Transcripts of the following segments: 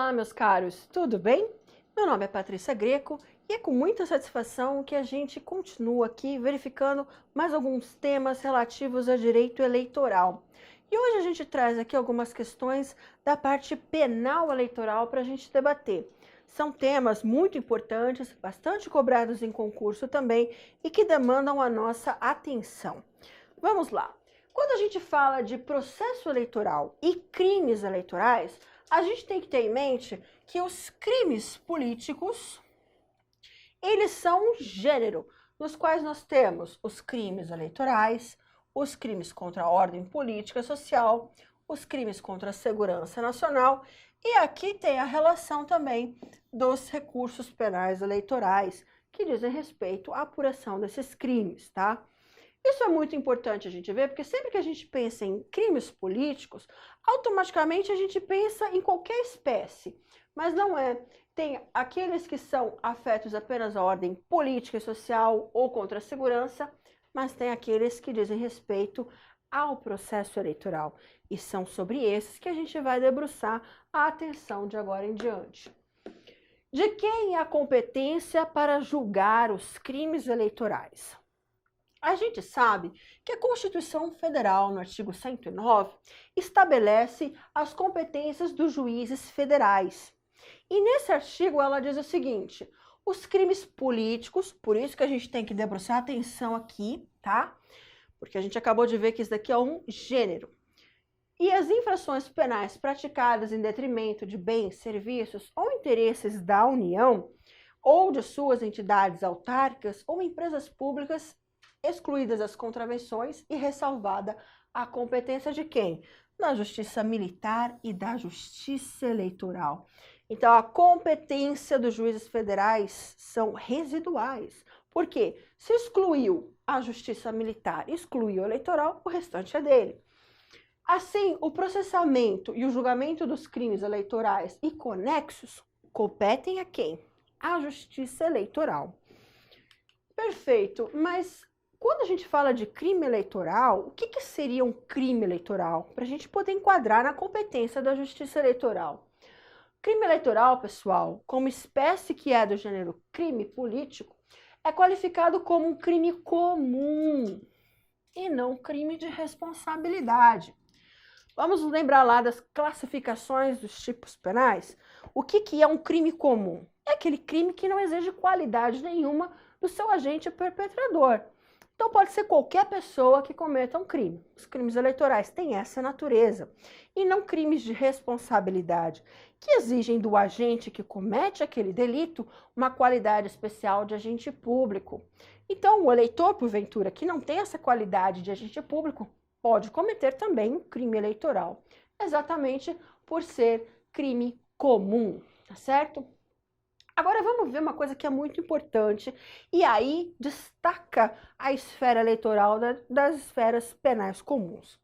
Olá, meus caros, tudo bem? Meu nome é Patrícia Greco e é com muita satisfação que a gente continua aqui verificando mais alguns temas relativos a direito eleitoral. E hoje a gente traz aqui algumas questões da parte penal eleitoral para a gente debater. São temas muito importantes, bastante cobrados em concurso também e que demandam a nossa atenção. Vamos lá. Quando a gente fala de processo eleitoral e crimes eleitorais, a gente tem que ter em mente que os crimes políticos, eles são um gênero, nos quais nós temos os crimes eleitorais, os crimes contra a ordem política e social, os crimes contra a segurança nacional, e aqui tem a relação também dos recursos penais eleitorais, que dizem respeito à apuração desses crimes, tá? Isso é muito importante a gente ver, porque sempre que a gente pensa em crimes políticos, automaticamente a gente pensa em qualquer espécie, mas não é. Tem aqueles que são afetos apenas à ordem política e social ou contra a segurança, mas tem aqueles que dizem respeito ao processo eleitoral. E são sobre esses que a gente vai debruçar a atenção de agora em diante. De quem é a competência para julgar os crimes eleitorais? A gente sabe que a Constituição Federal, no artigo 109, estabelece as competências dos juízes federais. E nesse artigo ela diz o seguinte: os crimes políticos, por isso que a gente tem que debruçar atenção aqui, tá? Porque a gente acabou de ver que isso daqui é um gênero. E as infrações penais praticadas em detrimento de bens, serviços ou interesses da União, ou de suas entidades autárquicas ou empresas públicas, excluídas as contravenções e ressalvada a competência de quem? Da Justiça Militar e da Justiça Eleitoral. Então, a competência dos juízes federais são residuais. Por quê? Se excluiu a Justiça Militar, excluiu o eleitoral, o restante é dele. Assim, o processamento e o julgamento dos crimes eleitorais e conexos competem a quem? A Justiça Eleitoral. Perfeito, mas quando a gente fala de crime eleitoral, o que seria um crime eleitoral? Para a gente poder enquadrar na competência da Justiça Eleitoral. Crime eleitoral, pessoal, como espécie que é do gênero crime político, é qualificado como um crime comum e não crime de responsabilidade. Vamos lembrar lá das classificações dos tipos penais? O que é um crime comum? É aquele crime que não exige qualidade nenhuma do seu agente perpetrador. Então pode ser qualquer pessoa que cometa um crime. Os crimes eleitorais têm essa natureza. E não crimes de responsabilidade, que exigem do agente que comete aquele delito uma qualidade especial de agente público. Então o eleitor, porventura, que não tem essa qualidade de agente público, pode cometer também um crime eleitoral. Exatamente por ser crime comum, tá certo? Agora vamos ver uma coisa que é muito importante e aí destaca a esfera eleitoral das esferas penais comuns.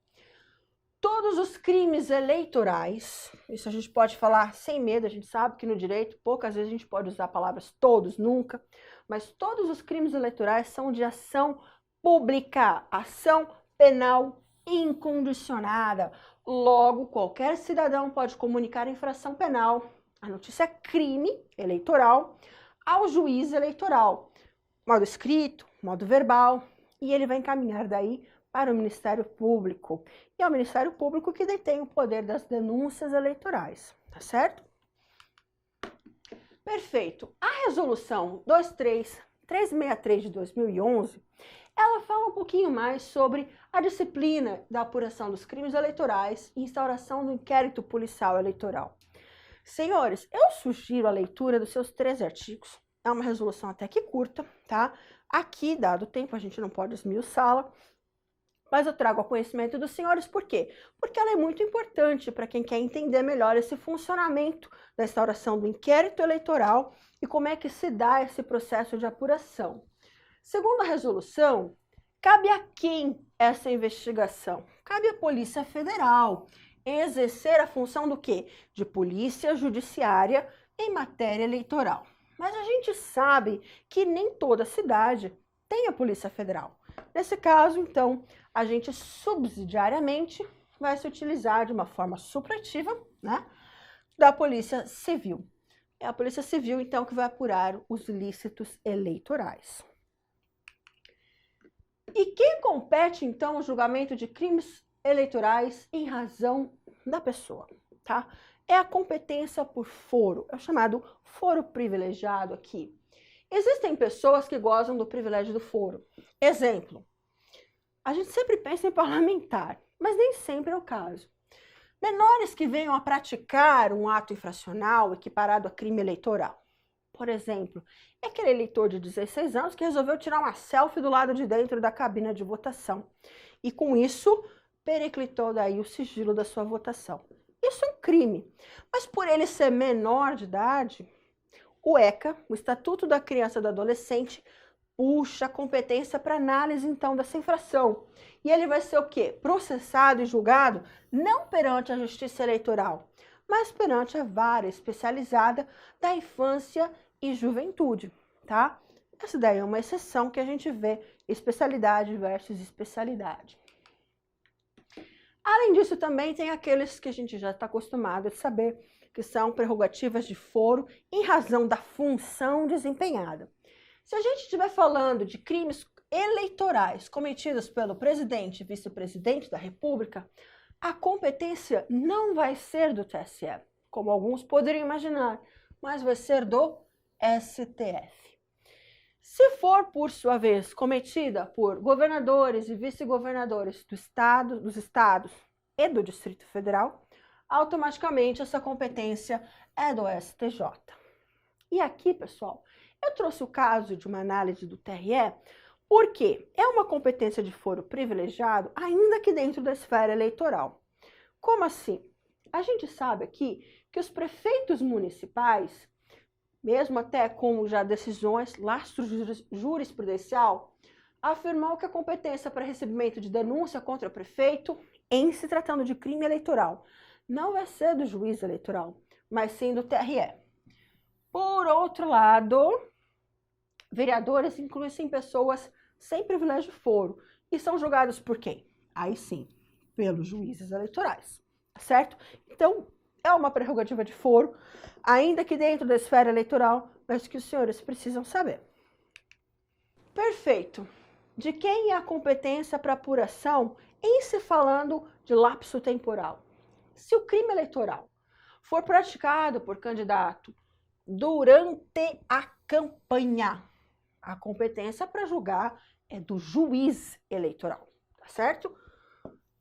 Todos os crimes eleitorais, isso a gente pode falar sem medo, a gente sabe que no direito poucas vezes a gente pode usar palavras todos, nunca, mas todos os crimes eleitorais são de ação pública, ação penal incondicionada. Logo, qualquer cidadão pode comunicar infração penal, a notícia é crime eleitoral, ao juiz eleitoral, modo escrito, modo verbal, e ele vai encaminhar daí para o Ministério Público. E é o Ministério Público que detém o poder das denúncias eleitorais, tá certo? Perfeito. A resolução 23363 de 2011, ela fala um pouquinho mais sobre a disciplina da apuração dos crimes eleitorais e instauração do inquérito policial eleitoral. Senhores, eu sugiro a leitura dos seus 13 artigos. É uma resolução até que curta, tá? Aqui, dado o tempo, a gente não pode esmiuçá-la, mas eu trago a conhecimento dos senhores, por quê? Porque ela é muito importante para quem quer entender melhor esse funcionamento da instauração do inquérito eleitoral e como é que se dá esse processo de apuração. Segundo a resolução, cabe a quem essa investigação? Cabe à Polícia Federal exercer a função do quê? De polícia judiciária em matéria eleitoral. Mas a gente sabe que nem toda cidade tem a Polícia Federal. Nesse caso, então, a gente subsidiariamente vai se utilizar de uma forma suprativa, né, da Polícia Civil. É a Polícia Civil, então, que vai apurar os ilícitos eleitorais. E quem compete, então, o julgamento de crimes eleitorais em razão da pessoa, tá? É a competência por foro, é o chamado foro privilegiado aqui. Existem pessoas que gozam do privilégio do foro. Exemplo, a gente sempre pensa em parlamentar, mas nem sempre é o caso. Menores que venham a praticar um ato infracional equiparado a crime eleitoral. Por exemplo, é aquele eleitor de 16 anos que resolveu tirar uma selfie do lado de dentro da cabina de votação. E com isso, periclitou daí o sigilo da sua votação. Isso é um crime. Mas por ele ser menor de idade, o ECA, o Estatuto da Criança e do Adolescente, puxa a competência para análise, então, dessa infração. E ele vai ser o quê? Processado e julgado não perante a Justiça Eleitoral, mas perante a vara especializada da infância e juventude, tá? Essa daí é uma exceção que a gente vê especialidade versus especialidade. Além disso, também tem aqueles que a gente já está acostumado a saber, que são prerrogativas de foro em razão da função desempenhada. Se a gente estiver falando de crimes eleitorais cometidos pelo presidente e vice-presidente da República, a competência não vai ser do TSE, como alguns poderiam imaginar, mas vai ser do STF. Se for, por sua vez, cometida por governadores e vice-governadores dos estados e do Distrito Federal, automaticamente essa competência é do STJ. E aqui, pessoal, eu trouxe o caso de uma análise do TRE, porque é uma competência de foro privilegiado, ainda que dentro da esfera eleitoral. Como assim? A gente sabe aqui que os prefeitos municipais, mesmo até com já decisões, lastro jurisprudencial, afirmou que a competência para recebimento de denúncia contra o prefeito, em se tratando de crime eleitoral, não vai ser do juiz eleitoral, mas sim do TRE. Por outro lado, vereadores incluem-se em pessoas sem privilégio de foro e são julgados por quem? Aí sim, pelos juízes eleitorais, certo? Então, é uma prerrogativa de foro, ainda que dentro da esfera eleitoral, mas que os senhores precisam saber. Perfeito. De quem é a competência para apuração em se falando de lapso temporal? Se o crime eleitoral for praticado por candidato durante a campanha, a competência para julgar é do juiz eleitoral, tá certo?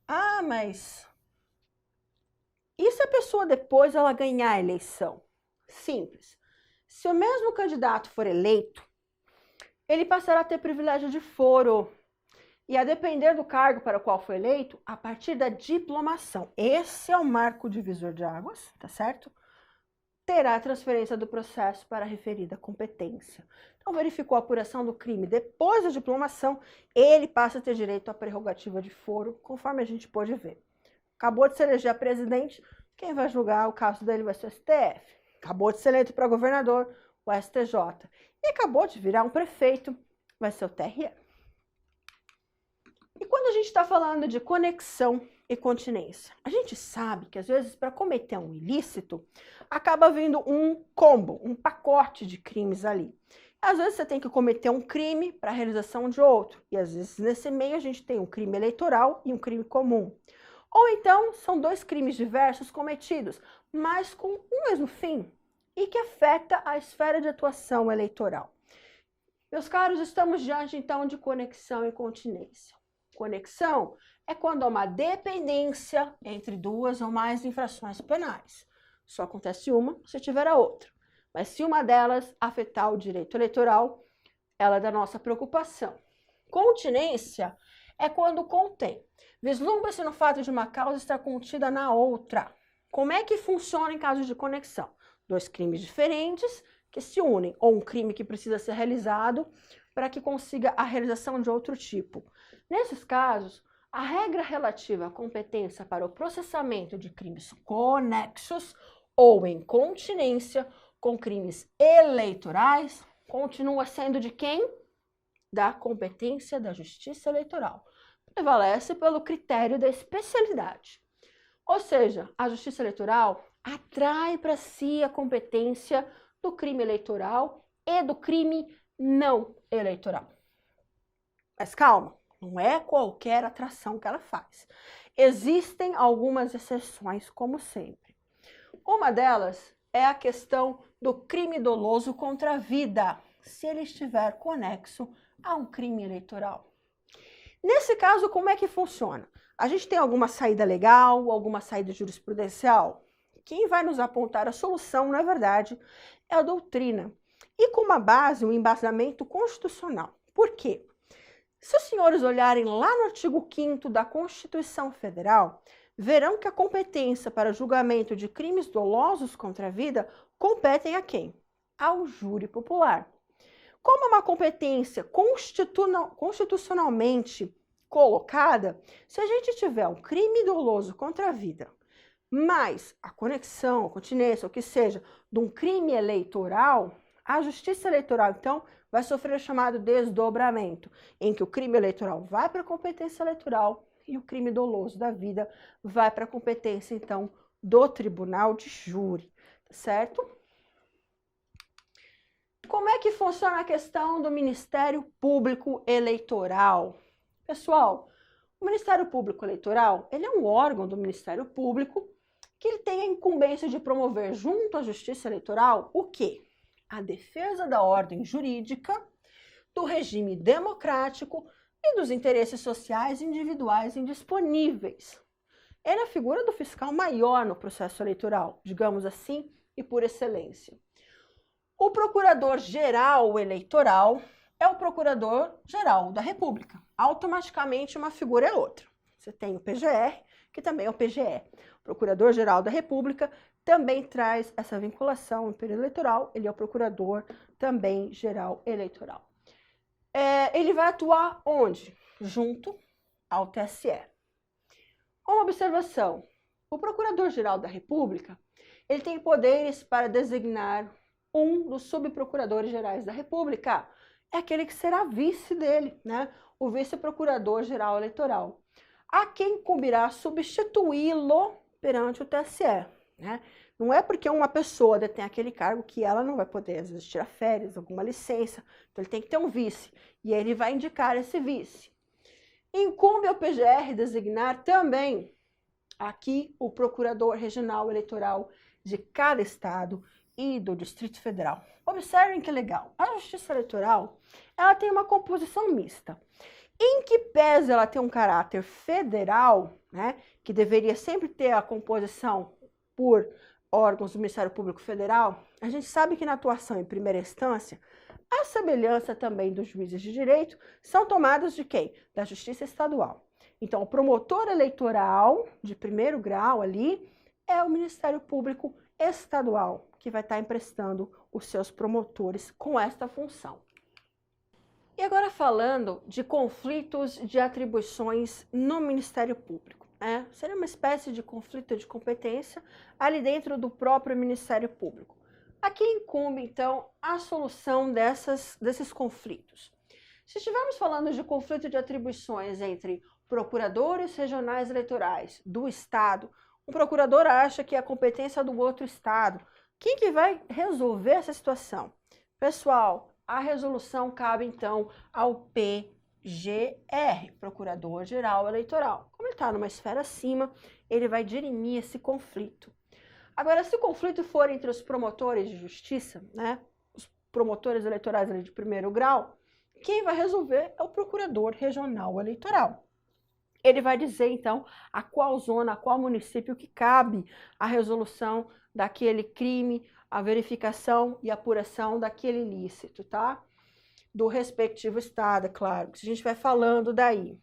Ah, mas e se a pessoa depois ela ganhar a eleição? Simples. Se o mesmo candidato for eleito, ele passará a ter privilégio de foro. E a depender do cargo para o qual foi eleito, a partir da diplomação, esse é o marco divisor de águas, tá certo? Terá a transferência do processo para a referida competência. Então, verificou a apuração do crime depois da diplomação, ele passa a ter direito à prerrogativa de foro, conforme a gente pôde ver. Acabou de se eleger presidente, quem vai julgar o caso dele vai ser o STF. Acabou de ser eleito para governador, o STJ. E acabou de virar um prefeito, vai ser o TRE. E quando a gente está falando de conexão e continência, a gente sabe que às vezes para cometer um ilícito, acaba vindo um combo, um pacote de crimes ali. Às vezes você tem que cometer um crime para a realização de outro, e às vezes nesse meio a gente tem um crime eleitoral e um crime comum. Ou então são dois crimes diversos cometidos, mas com o mesmo fim, e que afeta a esfera de atuação eleitoral. Meus caros, estamos diante então de conexão e continência. Conexão é quando há uma dependência entre duas ou mais infrações penais. Só acontece uma se tiver a outra. Mas se uma delas afetar o direito eleitoral, ela é da nossa preocupação. Continência é quando contém. Vislumbra-se no fato de uma causa estar contida na outra. Como é que funciona em casos de conexão? Dois crimes diferentes que se unem, ou um crime que precisa ser realizado para que consiga a realização de outro tipo. Nesses casos, a regra relativa à competência para o processamento de crimes conexos ou em continência com crimes eleitorais continua sendo de quem? Da competência da Justiça Eleitoral. Prevalece pelo critério da especialidade. Ou seja, a Justiça Eleitoral atrai para si a competência do crime eleitoral e do crime não eleitoral. Mas calma, não é qualquer atração que ela faz. Existem algumas exceções, como sempre. Uma delas é a questão do crime doloso contra a vida, se ele estiver conexo a um crime eleitoral. Nesse caso, como é que funciona? A gente tem alguma saída legal, alguma saída jurisprudencial? Quem vai nos apontar a solução, na verdade, é a doutrina. E com uma base, um embasamento constitucional. Por quê? Se os senhores olharem lá no artigo 5º da Constituição Federal, verão que a competência para julgamento de crimes dolosos contra a vida competem a quem? Ao júri popular. Como é uma competência constitucionalmente colocada, se a gente tiver um crime doloso contra a vida, mas a conexão, a continência, o que seja, de um crime eleitoral, a Justiça Eleitoral, então, vai sofrer o chamado desdobramento, em que o crime eleitoral vai para a competência eleitoral e o crime doloso da vida vai para a competência, então, do Tribunal de Júri, certo? Como é que funciona a questão do Ministério Público Eleitoral? Pessoal, o Ministério Público Eleitoral, ele é um órgão do Ministério Público que ele tem a incumbência de promover junto à Justiça Eleitoral o quê? A defesa da ordem jurídica, do regime democrático e dos interesses sociais individuais indisponíveis. Ele é a figura do fiscal maior no processo eleitoral, digamos assim, e por excelência. O Procurador-Geral Eleitoral é o Procurador-Geral da República. Automaticamente uma figura é outra. Você tem o PGR, que também é o PGE. O Procurador-Geral da República também traz essa vinculação no período eleitoral, ele é o Procurador também Geral Eleitoral. Ele vai atuar onde? Junto ao TSE. Uma observação, o Procurador-Geral da República, ele tem poderes para designar um dos subprocuradores gerais da República, é aquele que será vice dele, né? O vice-procurador-geral eleitoral, a quem cumprirá substituí-lo perante o TSE, né? Não é porque uma pessoa detém aquele cargo que ela não vai poder, às vezes, tirar férias, alguma licença, então ele tem que ter um vice, e ele vai indicar esse vice. Incumbe ao PGR designar também aqui o procurador regional eleitoral de cada estado e do Distrito Federal. Observem que legal, a Justiça Eleitoral, ela tem uma composição mista. Em que pese ela ter um caráter federal, né, que deveria sempre ter a composição por órgãos do Ministério Público Federal, a gente sabe que na atuação em primeira instância, a semelhança também dos juízes de direito são tomadas de quem? Da Justiça Estadual. Então, o promotor eleitoral de primeiro grau ali é o Ministério Público Estadual, que vai estar emprestando os seus promotores com esta função. E agora falando de conflitos de atribuições no Ministério Público. Seria uma espécie de conflito de competência ali dentro do próprio Ministério Público. Aqui incumbe, então, a solução desses conflitos. Se estivermos falando de conflito de atribuições entre procuradores regionais eleitorais do Estado, um procurador acha que é a competência do outro Estado, quem que vai resolver essa situação? Pessoal, a resolução cabe, então, ao PGR, Procurador-Geral Eleitoral. Como ele está numa esfera acima, ele vai dirimir esse conflito. Agora, se o conflito for entre os promotores de justiça, né, os promotores eleitorais ali de primeiro grau, quem vai resolver é o Procurador Regional Eleitoral. Ele vai dizer, então, a qual zona, a qual município que cabe a resolução daquele crime, a verificação e apuração daquele ilícito, tá? Do respectivo estado, é claro. Se a gente vai falando daí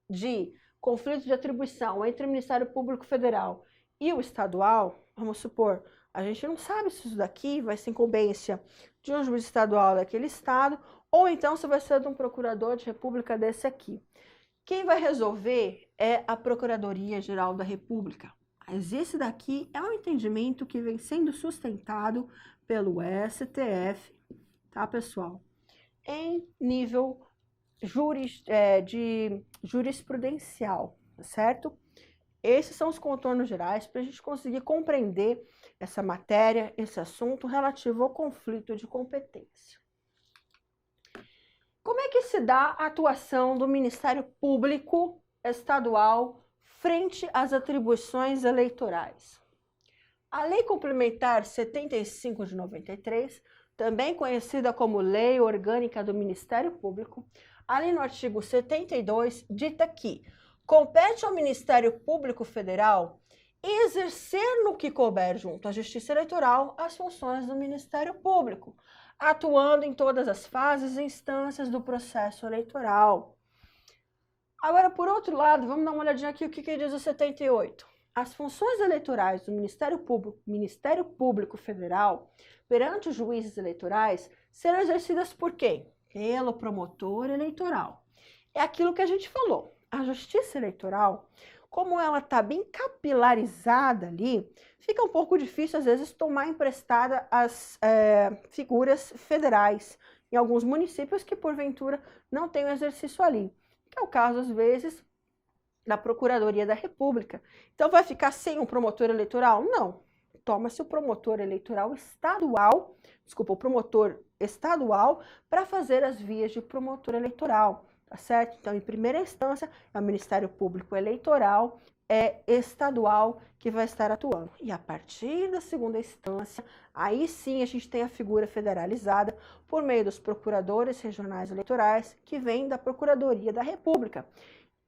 de conflito de atribuição entre o Ministério Público Federal e o estadual, vamos supor, a gente não sabe se isso daqui vai ser incumbência de um juiz estadual daquele estado, ou então se vai ser de um procurador de república desse aqui. Quem vai resolver é a Procuradoria-Geral da República. Mas esse daqui é um entendimento que vem sendo sustentado pelo STF, tá, pessoal? Em nível de jurisprudencial, certo? Esses são os contornos gerais para a gente conseguir compreender essa matéria, esse assunto relativo ao conflito de competência. Como é que se dá a atuação do Ministério Público Estadual frente às atribuições eleitorais? A Lei Complementar 75 de 93, também conhecida como Lei Orgânica do Ministério Público, ali no artigo 72, dita que compete ao Ministério Público Federal exercer no que couber junto à Justiça Eleitoral as funções do Ministério Público, atuando em todas as fases e instâncias do processo eleitoral. Agora, por outro lado, vamos dar uma olhadinha aqui o que diz o 78. As funções eleitorais do Ministério Público Federal perante os juízes eleitorais serão exercidas por quem? Pelo promotor eleitoral. É aquilo que a gente falou. A Justiça Eleitoral, como ela está bem capilarizada ali, fica um pouco difícil, às vezes, tomar emprestada as figuras federais em alguns municípios que, porventura, não têm o exercício ali. Que é o caso, às vezes, da Procuradoria da República. Então, vai ficar sem um promotor eleitoral? Não. Toma-se o promotor eleitoral estadual, o promotor estadual, para fazer as vias de promotor eleitoral. Tá certo? Então, em primeira instância, é o Ministério Público Eleitoral estadual que vai estar atuando. E a partir da segunda instância, aí sim a gente tem a figura federalizada por meio dos procuradores regionais eleitorais que vêm da Procuradoria da República.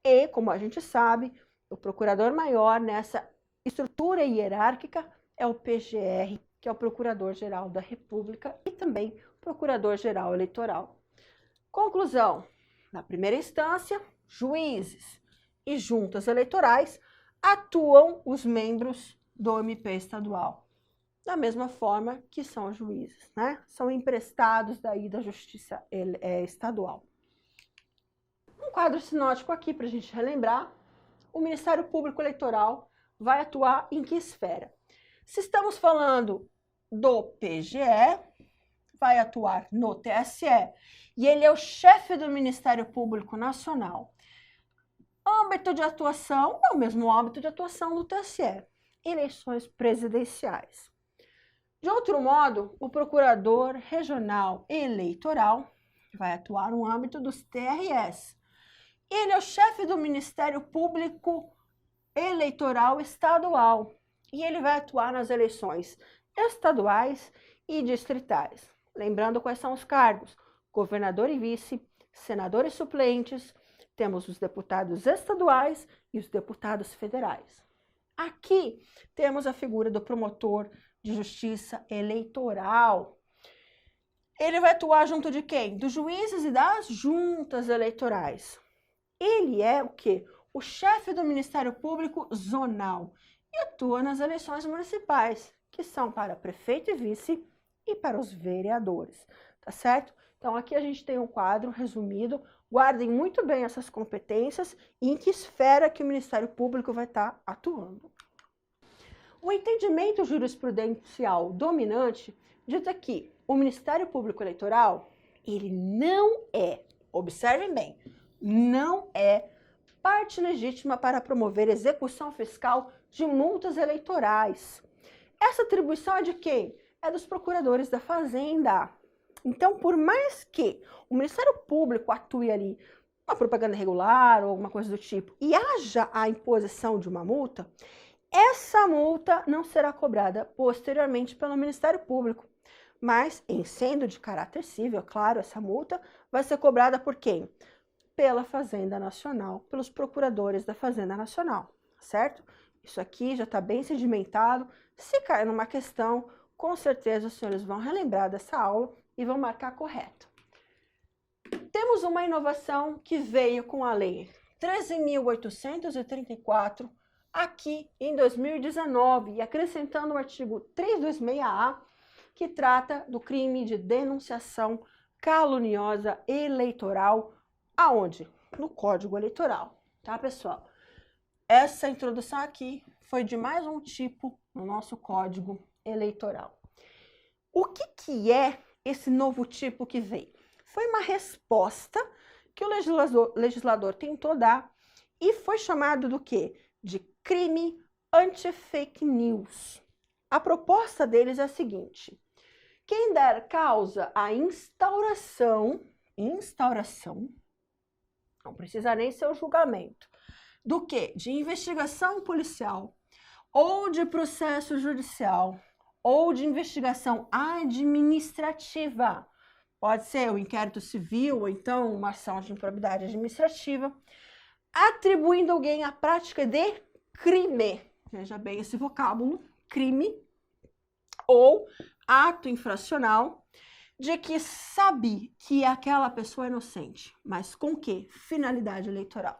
E, como a gente sabe, o procurador-maior nessa estrutura hierárquica é o PGR, que é o Procurador-Geral da República e também Procurador-Geral Eleitoral. Conclusão. Na primeira instância, juízes e juntas eleitorais atuam os membros do MP estadual, da mesma forma que são os juízes, né? São emprestados daí da Justiça Estadual. Um quadro sinótico aqui para a gente relembrar: o Ministério Público Eleitoral vai atuar em que esfera? Se estamos falando do PGE, vai atuar no TSE, e ele é o chefe do Ministério Público Nacional. Âmbito de atuação é o mesmo âmbito de atuação do TSE, eleições presidenciais. De outro modo, o Procurador Regional Eleitoral vai atuar no âmbito dos TRS. Ele é o chefe do Ministério Público Eleitoral Estadual, e ele vai atuar nas eleições estaduais e distritais. Lembrando quais são os cargos: governador e vice, senadores suplentes, temos os deputados estaduais e os deputados federais. Aqui temos a figura do promotor de justiça eleitoral. Ele vai atuar junto de quem? Dos juízes e das juntas eleitorais. Ele é o quê? O chefe do Ministério Público Zonal e atua nas eleições municipais, que são para prefeito e vice e para os vereadores, tá certo? Então, aqui a gente tem um quadro resumido. Guardem muito bem essas competências e em que esfera que o Ministério Público vai estar atuando. O entendimento jurisprudencial dominante dita que o Ministério Público Eleitoral, ele não é, observem bem, não é parte legítima para promover execução fiscal de multas eleitorais. Essa atribuição é de quem? É dos procuradores da Fazenda. Então, por mais que o Ministério Público atue ali uma propaganda irregular ou alguma coisa do tipo e haja a imposição de uma multa, essa multa não será cobrada posteriormente pelo Ministério Público. Mas, em sendo de caráter civil, é claro, essa multa vai ser cobrada por quem? Pela Fazenda Nacional, pelos procuradores da Fazenda Nacional, certo? Isso aqui já está bem sedimentado. Se cair numa questão, com certeza os senhores vão relembrar dessa aula e vão marcar correto. Temos uma inovação que veio com a Lei 13.834, aqui em 2019, e acrescentando o artigo 326A, que trata do crime de denunciação caluniosa eleitoral. Aonde? No Código Eleitoral, tá, pessoal? Essa introdução aqui foi de mais um tipo no nosso Código Eleitoral. O que é esse novo tipo que veio? Foi uma resposta que o legislador tentou dar e foi chamado do quê? de crime anti-fake news. A proposta deles é a seguinte: quem der causa à instauração, não precisa nem ser o julgamento, do quê? De investigação policial, ou de processo judicial, ou de investigação administrativa, pode ser o inquérito civil, ou então uma ação de improbidade administrativa, atribuindo alguém a prática de crime, veja bem esse vocábulo, crime, ou ato infracional, de que sabe que aquela pessoa é inocente, mas com que? Finalidade eleitoral.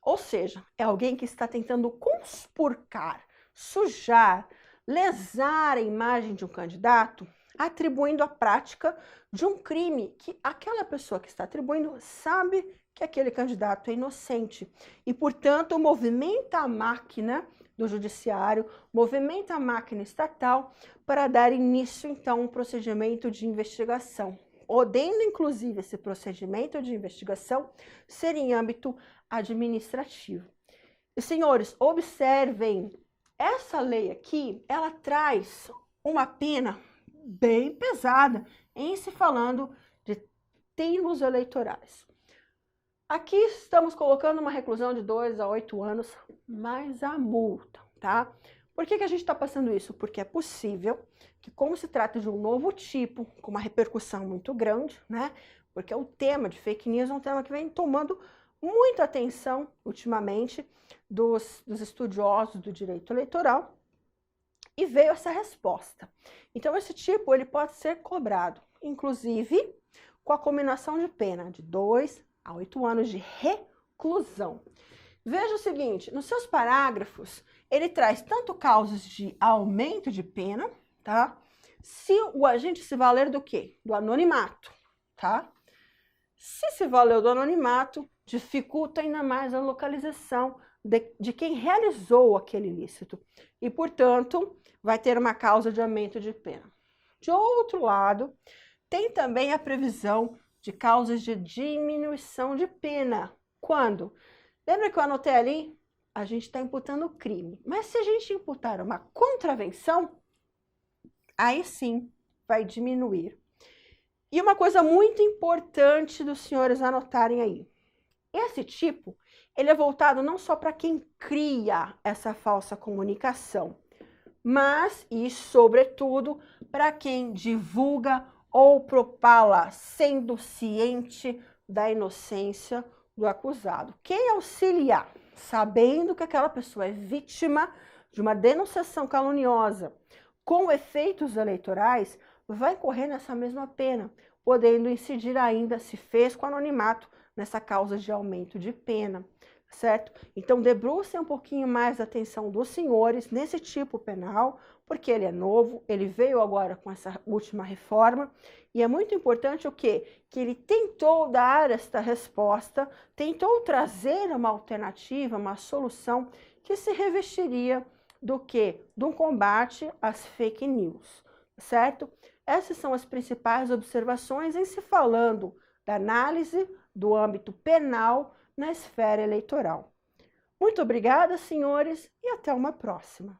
Ou seja, é alguém que está tentando conspurcar, sujar, lesar a imagem de um candidato, atribuindo a prática de um crime que aquela pessoa que está atribuindo sabe que aquele candidato é inocente e, portanto, movimenta a máquina do judiciário, movimenta a máquina estatal para dar início, então, a um procedimento de investigação, podendo, inclusive, esse procedimento de investigação ser em âmbito administrativo. E, senhores, observem, essa lei aqui, ela traz uma pena bem pesada em se falando de termos eleitorais. Aqui estamos colocando uma reclusão de 2 a 8 anos, mais a multa, tá? Por que a gente está passando isso? Porque é possível que, como se trata de um novo tipo, com uma repercussão muito grande, né? Porque o tema de fake news é um tema que vem tomando muita atenção ultimamente dos estudiosos do direito eleitoral, e veio essa resposta. Então, esse tipo ele pode ser cobrado, inclusive com a combinação de pena de 2 a 8 anos de reclusão. Veja o seguinte, nos seus parágrafos, ele traz tanto causas de aumento de pena, tá? Se o agente se valer do quê? Do anonimato, tá? Se valeu do anonimato, dificulta ainda mais a localização de quem realizou aquele ilícito e, portanto, vai ter uma causa de aumento de pena. De outro lado, tem também a previsão de causas de diminuição de pena. Quando? Lembra que eu anotei ali? A gente está imputando crime. Mas se a gente imputar uma contravenção, aí sim vai diminuir. E uma coisa muito importante dos senhores anotarem aí. Esse tipo, ele é voltado não só para quem cria essa falsa comunicação, mas e sobretudo para quem divulga ou propala, sendo ciente da inocência do acusado. Quem auxiliar, sabendo que aquela pessoa é vítima de uma denunciação caluniosa com efeitos eleitorais, vai correr nessa mesma pena, podendo incidir ainda, se fez com anonimato, nessa causa de aumento de pena, certo? Então, debrucem um pouquinho mais a atenção dos senhores nesse tipo penal, porque ele é novo, ele veio agora com essa última reforma, e é muito importante o quê? Que ele tentou dar esta resposta, tentou trazer uma alternativa, uma solução que se revestiria do quê? De um combate às fake news, certo? Essas são as principais observações em se falando da análise do âmbito penal na esfera eleitoral. Muito obrigada, senhores, e até uma próxima.